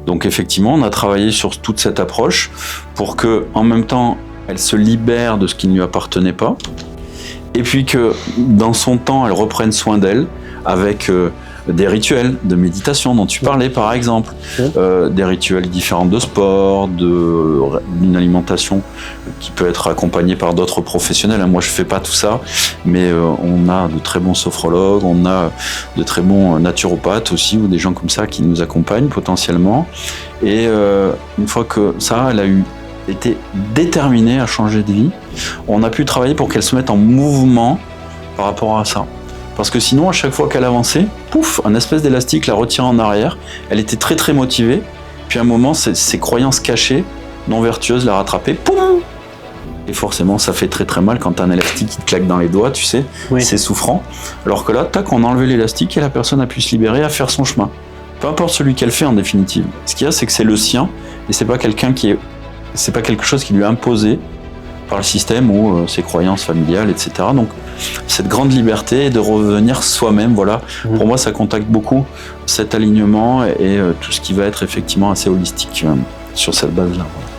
Donc effectivement, on a travaillé sur toute cette approche pour que, en même temps, elle se libère de ce qui ne lui appartenait pas, et puis que dans son temps, elle reprenne soin d'elle avec des rituels de méditation dont tu parlais par exemple, des rituels différents de sport, d'une alimentation qui peut être accompagnée par d'autres professionnels. Moi je fais pas tout ça, mais on a de très bons sophrologues, on a de très bons naturopathes aussi, ou des gens comme ça qui nous accompagnent potentiellement. Et une fois que ça, elle a été déterminée à changer de vie, on a pu travailler pour qu'elle se mette en mouvement par rapport à ça. Parce que sinon, à chaque fois qu'elle avançait, pouf, un espèce d'élastique la retirait en arrière. Elle était très très motivée. Puis à un moment, ses croyances cachées, non vertueuses, la rattrapaient. Poum ! Et forcément, ça fait très très mal quand t'as un élastique qui te claque dans les doigts, tu sais. Oui. C'est souffrant. Alors que là, tac, on a enlevé l'élastique et la personne a pu se libérer à faire son chemin. Peu importe celui qu'elle fait en définitive. Ce qu'il y a, c'est que c'est le sien et c'est pas quelque chose qui lui est imposé par le système ou ses croyances familiales, etc. Donc, cette grande liberté de revenir soi-même, voilà. Pour moi, ça contacte beaucoup cet alignement et tout ce qui va être effectivement assez holistique sur cette base-là. Voilà.